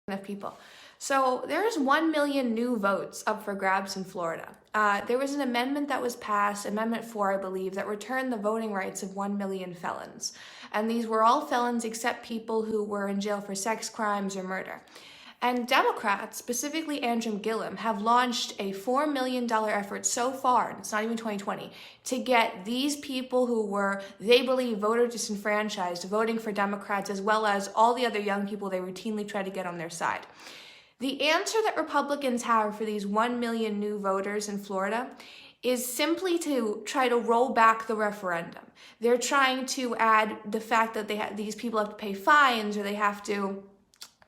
of people. So there's 1 million new votes up for grabs in Florida. There was an amendment that was passed, Amendment 4, I believe, that returned the voting rights of 1 million felons. And these were all felons except people who were in jail for sex crimes or murder. And Democrats, specifically Andrew Gillum, have launched a $4 million effort so far, and it's not even 2020, to get these people who were, they believe, voter disenfranchised, voting for Democrats, as well as all the other young people they routinely try to get on their side. The answer that Republicans have for these 1 million new voters in Florida is simply to try to roll back the referendum. They're trying to add the fact that these people have to pay fines, or they have to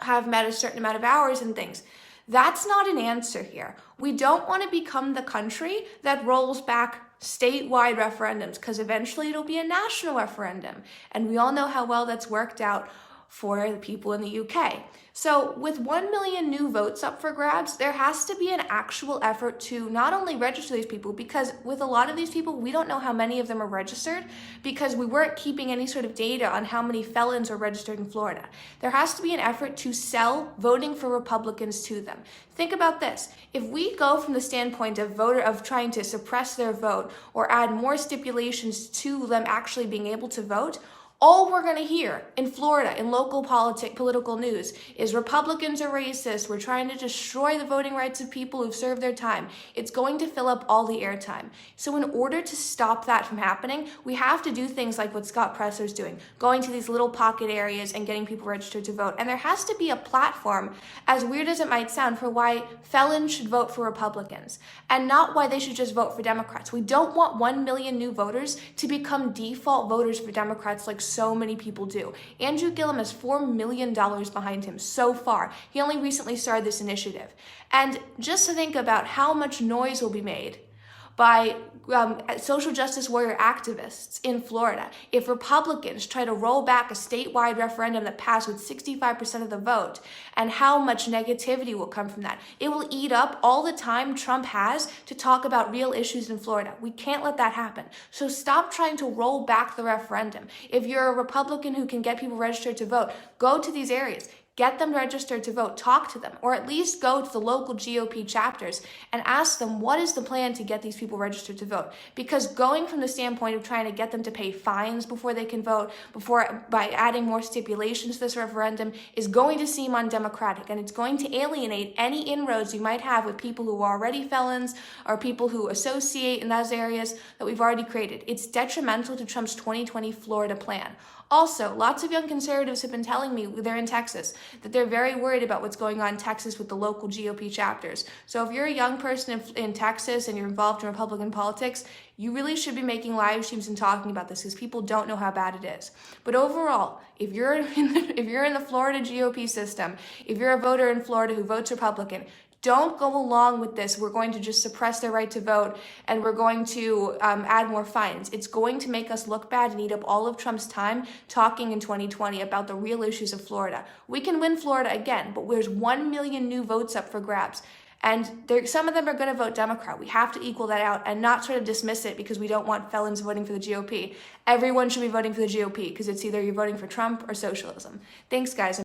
have met a certain amount of hours and things. That's not an answer here. We don't want to become the country that rolls back statewide referendums, because eventually it'll be a national referendum. And we all know how well that's worked out for the people in the UK. So with 1 million new votes up for grabs, there has to be an actual effort to not only register these people, because with a lot of these people, we don't know how many of them are registered because we weren't keeping any sort of data on how many felons are registered in Florida. There has to be an effort to sell voting for Republicans to them. Think about this. If we go from the standpoint of trying to suppress their vote or add more stipulations to them actually being able to vote, all we're going to hear in Florida, in local political news, is Republicans are racist, we're trying to destroy the voting rights of people who've served their time. It's going to fill up all the airtime. So in order to stop that from happening, we have to do things like what Scott Presler's doing, going to these little pocket areas and getting people registered to vote. And there has to be a platform, as weird as it might sound, for why felons should vote for Republicans and not why they should just vote for Democrats. We don't want 1 million new voters to become default voters for Democrats like so many people do. Andrew Gillum has $4 million behind him so far. He only recently started this initiative. And just to think about how much noise will be made by social justice warrior activists in Florida if Republicans try to roll back a statewide referendum that passed with 65% of the vote, and how much negativity will come from that. It will eat up all the time Trump has to talk about real issues in Florida. We can't let that happen. So stop trying to roll back the referendum. If you're a Republican who can get people registered to vote, go to these areas. Get them registered to vote, talk to them, or at least go to the local GOP chapters and ask them what is the plan to get these people registered to vote. Because going from the standpoint of trying to get them to pay fines before they can vote, by adding more stipulations to this referendum, is going to seem undemocratic, and it's going to alienate any inroads you might have with people who are already felons or people who associate in those areas that we've already created. It's detrimental to Trump's 2020 Florida plan. Also, lots of young conservatives have been telling me, they're in Texas, that they're very worried about what's going on in Texas with the local GOP chapters. So if you're a young person in Texas and you're involved in Republican politics, you really should be making live streams and talking about this, because people don't know how bad it is. But overall, if you're in the Florida GOP system, if you're a voter in Florida who votes Republican, don't go along with this. We're going to just suppress their right to vote, and we're going to add more fines. It's going to make us look bad and eat up all of Trump's time talking in 2020 about the real issues of Florida. We can win Florida again, but there's 1 million new votes up for grabs. And some of them are going to vote Democrat. We have to equal that out and not sort of dismiss it because we don't want felons voting for the GOP. Everyone should be voting for the GOP, because it's either you're voting for Trump or socialism. Thanks, guys.